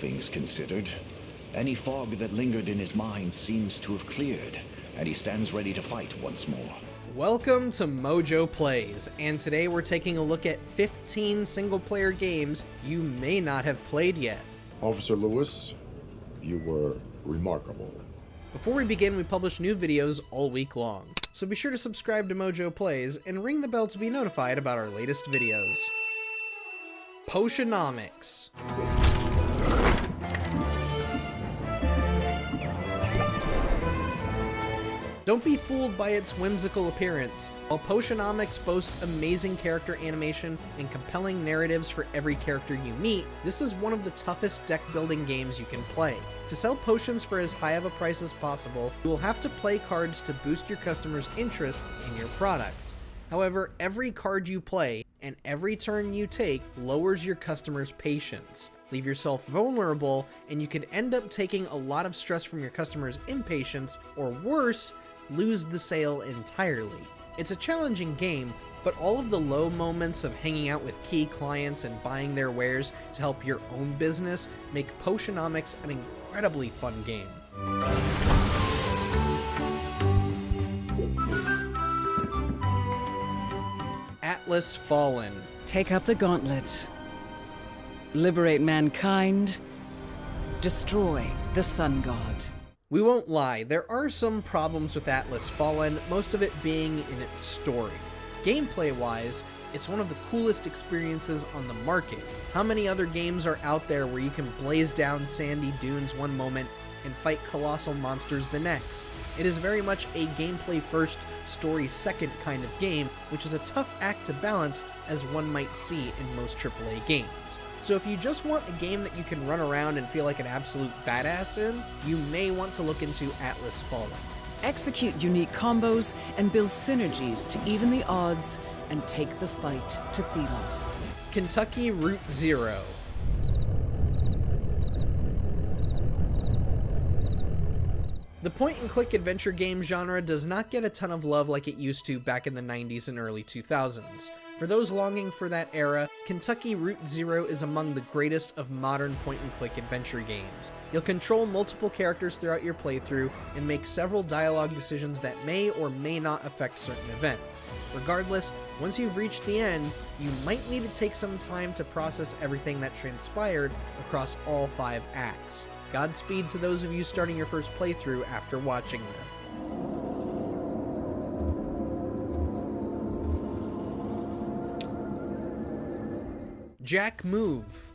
things considered. Any fog that lingered in his mind seems to have cleared, and he stands ready to fight once more. Welcome to MojoPlays, and today we're taking a look at 15 single-player games you may not have played yet. Officer Lewis, you were remarkable. Before we begin, we publish new videos all week long, so be sure to subscribe to MojoPlays and ring the bell to be notified about our latest videos. Potionomics. Don't be fooled by its whimsical appearance. While Potionomics boasts amazing character animation and compelling narratives for every character you meet, this is one of the toughest deck-building games you can play. To sell potions for as high of a price as possible, you will have to play cards to boost your customers' interest in your product. However, every card you play and every turn you take lowers your customers' patience. Leave yourself vulnerable, and you could end up taking a lot of stress from your customers' impatience, or worse, lose the sale entirely. It's a challenging game, but all of the low moments of hanging out with key clients and buying their wares to help your own business make Potionomics an incredibly fun game. Atlas Fallen. Take up the gauntlet. Liberate mankind. Destroy the sun god. We won't lie, there are some problems with Atlas Fallen, most of it being in its story. Gameplay-wise, it's one of the coolest experiences on the market. How many other games are out there where you can blaze down sandy dunes one moment and fight colossal monsters the next? It is very much a gameplay first, story second kind of game, which is a tough act to balance as one might see in most AAA games. So if you just want a game that you can run around and feel like an absolute badass in, you may want to look into Atlas Fallen. Execute unique combos and build synergies to even the odds and take the fight to Thelos. Kentucky Route Zero. The point-and-click adventure game genre does not get a ton of love like it used to back in the 90s and early 2000s. For those longing for that era, Kentucky Route Zero is among the greatest of modern point-and-click adventure games. You'll control multiple characters throughout your playthrough and make several dialogue decisions that may or may not affect certain events. Regardless, once you've reached the end, you might need to take some time to process everything that transpired across all 5 acts. Godspeed to those of you starting your first playthrough after watching this. Jack Move.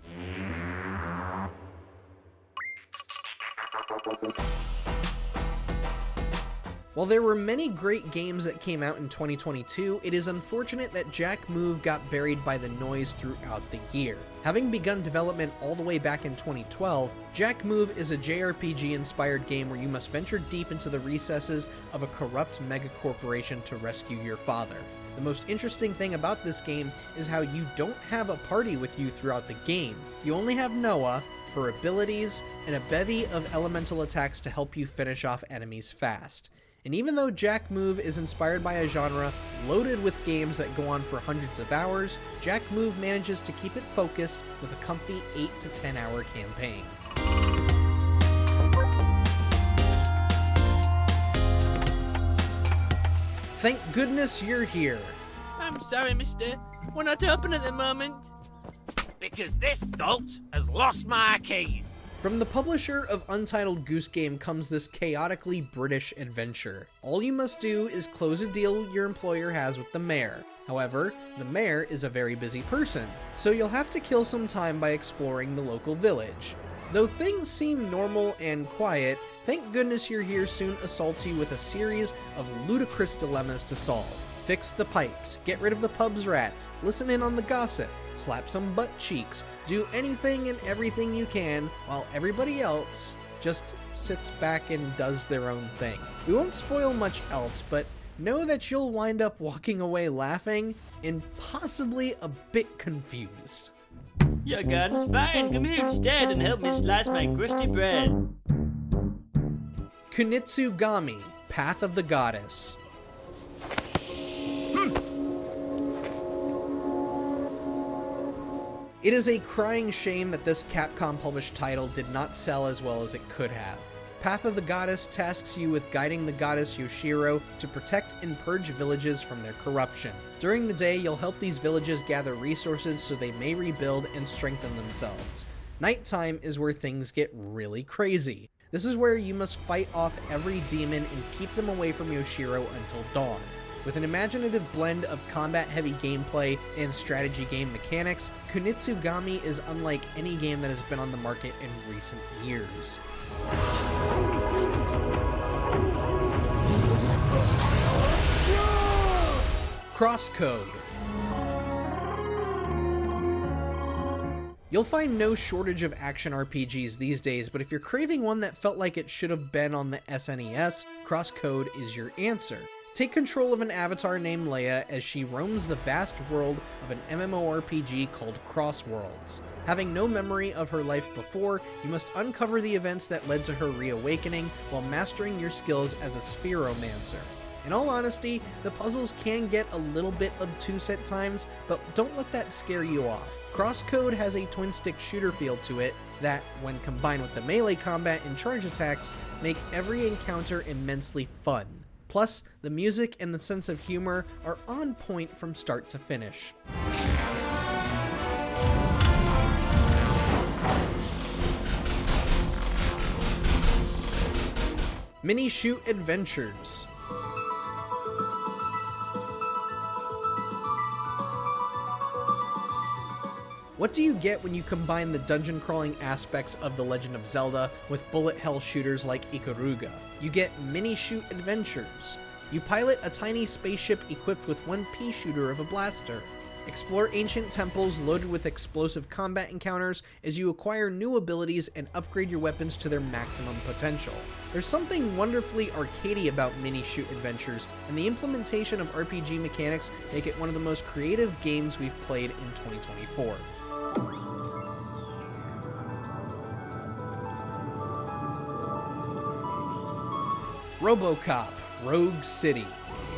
While there were many great games that came out in 2022, it is unfortunate that Jack Move got buried by the noise throughout the year. Having begun development all the way back in 2012, Jack Move is a JRPG-inspired game where you must venture deep into the recesses of a corrupt megacorporation to rescue your father. The most interesting thing about this game is how you don't have a party with you throughout the game. You only have Noah, her abilities, and a bevy of elemental attacks to help you finish off enemies fast. And even though Jack Move is inspired by a genre loaded with games that go on for hundreds of hours, Jack Move manages to keep it focused with a comfy 8 to 10 hour campaign. Thank goodness you're here. I'm sorry, mister. We're not open at the moment. Because this dolt has lost my keys. From the publisher of Untitled Goose Game comes this chaotically British adventure. All you must do is close a deal your employer has with the mayor. However, the mayor is a very busy person, so you'll have to kill some time by exploring the local village. Though things seem normal and quiet, Thank Goodness You're Here soon assaults you with a series of ludicrous dilemmas to solve. Fix the pipes, get rid of the pub's rats, listen in on the gossip, slap some butt cheeks, do anything and everything you can while everybody else just sits back and does their own thing. We won't spoil much else, but know that you'll wind up walking away laughing and possibly a bit confused. Your garden's fine. Come here instead and help me slice my crusty bread. Kunitsugami, Path of the Goddess. It is a crying shame that this Capcom-published title did not sell as well as it could have. Path of the Goddess tasks you with guiding the goddess Yoshiro to protect and purge villages from their corruption. During the day, you'll help these villages gather resources so they may rebuild and strengthen themselves. Nighttime is where things get really crazy. This is where you must fight off every demon and keep them away from Yoshiro until dawn. With an imaginative blend of combat-heavy gameplay and strategy game mechanics, Kunitsugami is unlike any game that has been on the market in recent years. CrossCode. You'll find no shortage of action RPGs these days, but if you're craving one that felt like it should have been on the SNES, CrossCode is your answer. Take control of an avatar named Leia as she roams the vast world of an MMORPG called Crossworlds. Having no memory of her life before, you must uncover the events that led to her reawakening while mastering your skills as a spheromancer. In all honesty, the puzzles can get a little bit obtuse at times, but don't let that scare you off. CrossCode has a twin-stick shooter feel to it that, when combined with the melee combat and charge attacks, make every encounter immensely fun. Plus, the music and the sense of humor are on point from start to finish. Mini-shoot adventures. What do you get when you combine the dungeon crawling aspects of The Legend of Zelda with bullet hell shooters like Ikaruga? You get mini-shoot adventures. You pilot a tiny spaceship equipped with one pea shooter of a blaster. Explore ancient temples loaded with explosive combat encounters as you acquire new abilities and upgrade your weapons to their maximum potential. There's something wonderfully arcadey about mini-shoot adventures, and the implementation of RPG mechanics make it one of the most creative games we've played in 2024. RoboCop, Rogue City.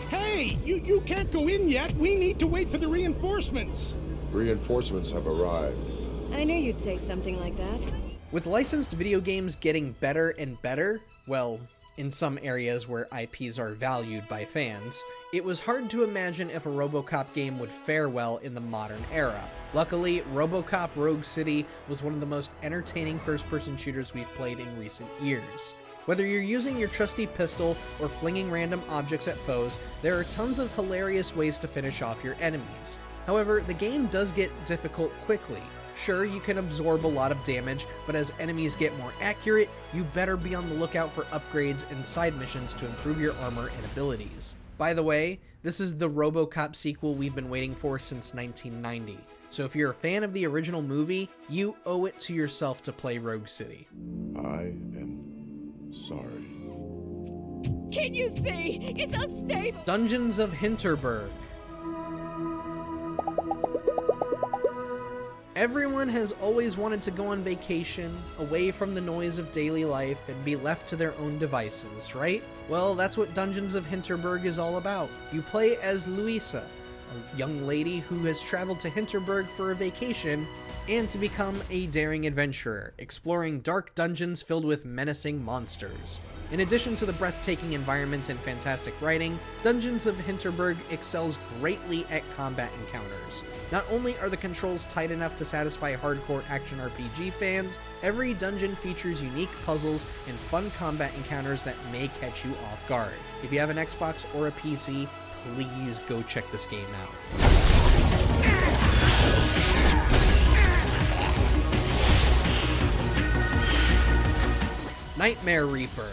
Hey, you can't go in yet. We need to wait for the reinforcements. Reinforcements have arrived. I knew you'd say something like that. With licensed video games getting better and better, well, in some areas where IPs are valued by fans, it was hard to imagine if a RoboCop game would fare well in the modern era. Luckily, RoboCop Rogue City was one of the most entertaining first-person shooters we've played in recent years. Whether you're using your trusty pistol or flinging random objects at foes, there are tons of hilarious ways to finish off your enemies. However, the game does get difficult quickly. Sure, you can absorb a lot of damage, but as enemies get more accurate, you better be on the lookout for upgrades and side missions to improve your armor and abilities. By the way, this is the RoboCop sequel we've been waiting for since 1990. So if you're a fan of the original movie, you owe it to yourself to play Rogue City. I am sorry. Can you see? It's unstable! Dungeons of Hinterberg. Everyone has always wanted to go on vacation, away from the noise of daily life, and be left to their own devices, right? Well, that's what Dungeons of Hinterberg is all about. You play as Louisa, a young lady who has traveled to Hinterberg for a vacation, and to become a daring adventurer, exploring dark dungeons filled with menacing monsters. In addition to the breathtaking environments and fantastic writing, Dungeons of Hinterberg excels greatly at combat encounters. Not only are the controls tight enough to satisfy hardcore action RPG fans, every dungeon features unique puzzles and fun combat encounters that may catch you off guard. If you have an Xbox or a PC, please go check this game out. Nightmare Reaper.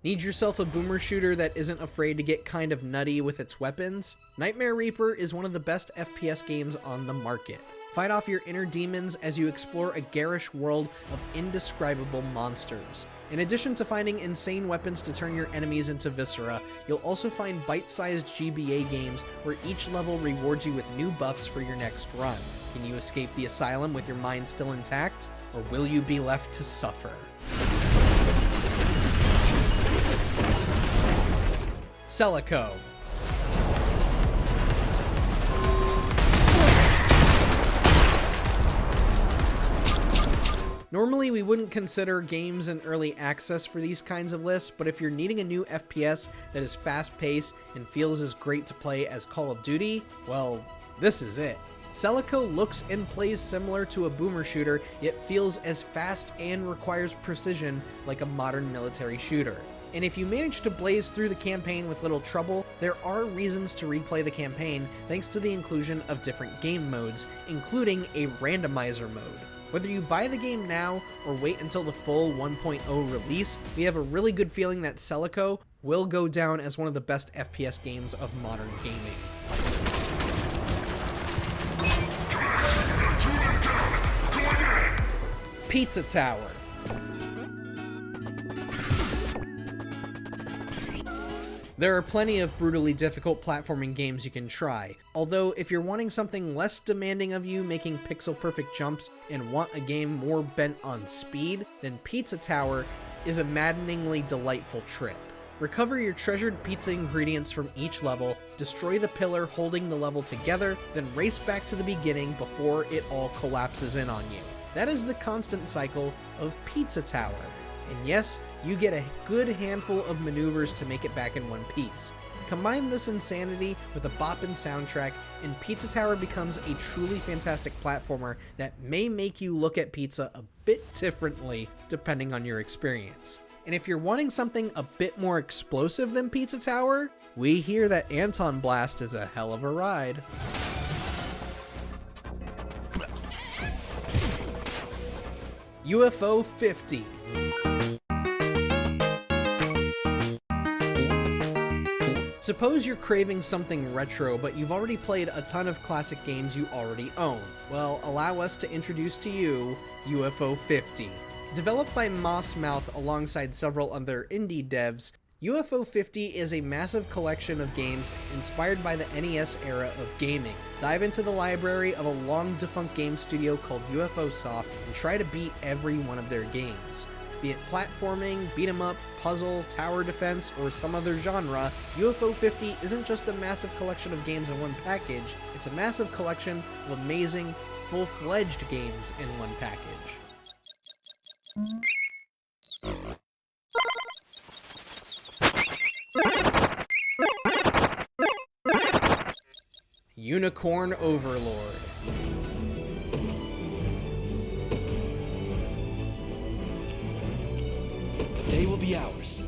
Need yourself a boomer shooter that isn't afraid to get kind of nutty with its weapons? Nightmare Reaper is one of the best FPS games on the market. Fight off your inner demons as you explore a garish world of indescribable monsters. In addition to finding insane weapons to turn your enemies into viscera, you'll also find bite-sized GBA games where each level rewards you with new buffs for your next run. Can you escape the asylum with your mind still intact, or will you be left to suffer? Celico. Normally, we wouldn't consider games in early access for these kinds of lists, but if you're needing a new FPS that is fast-paced and feels as great to play as Call of Duty, well, this is it. Celico looks and plays similar to a boomer shooter, yet feels as fast and requires precision like a modern military shooter. And if you manage to blaze through the campaign with little trouble, there are reasons to replay the campaign thanks to the inclusion of different game modes, including a randomizer mode. Whether you buy the game now or wait until the full 1.0 release, we have a really good feeling that Celico will go down as one of the best FPS games of modern gaming. Pizza Tower. There are plenty of brutally difficult platforming games you can try, although if you're wanting something less demanding of you making pixel-perfect jumps and want a game more bent on speed, then Pizza Tower is a maddeningly delightful trip. Recover your treasured pizza ingredients from each level, destroy the pillar holding the level together, then race back to the beginning before it all collapses in on you. That is the constant cycle of Pizza Tower. And yes, you get a good handful of maneuvers to make it back in one piece. Combine this insanity with a boppin' soundtrack, and Pizza Tower becomes a truly fantastic platformer that may make you look at pizza a bit differently depending on your experience. And if you're wanting something a bit more explosive than Pizza Tower, we hear that Anton Blast is a hell of a ride. UFO 50. Suppose you're craving something retro, but you've already played a ton of classic games you already own. Well, allow us to introduce to you UFO 50. Developed by Moss Mouth alongside several other indie devs, UFO 50 is a massive collection of games inspired by the NES era of gaming. Dive into the library of a long-defunct game studio called UFO Soft and try to beat every one of their games. Be it platforming, beat-em-up, puzzle, tower defense, or some other genre, UFO 50 isn't just a massive collection of games in one package, it's a massive collection of amazing, full-fledged games in one package. Unicorn Overlord. The day will be ours.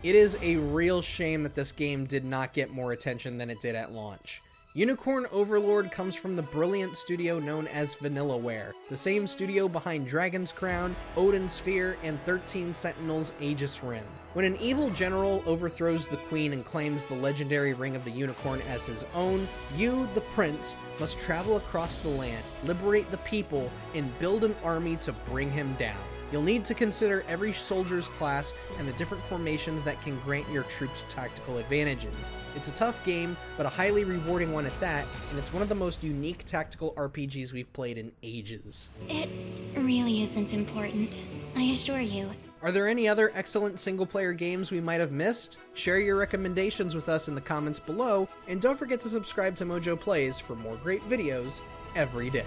It is a real shame that this game did not get more attention than it did at launch. Unicorn Overlord comes from the brilliant studio known as Vanillaware, the same studio behind Dragon's Crown, Odin Sphere, and 13 Sentinels Aegis Rim. When an evil general overthrows the queen and claims the legendary Ring of the Unicorn as his own, you, the prince, must travel across the land, liberate the people, and build an army to bring him down. You'll need to consider every soldier's class and the different formations that can grant your troops tactical advantages. It's a tough game, but a highly rewarding one at that, and it's one of the most unique tactical RPGs we've played in ages. It really isn't important, I assure you. Are there any other excellent single-player games we might have missed? Share your recommendations with us in the comments below, and don't forget to subscribe to MojoPlays for more great videos every day.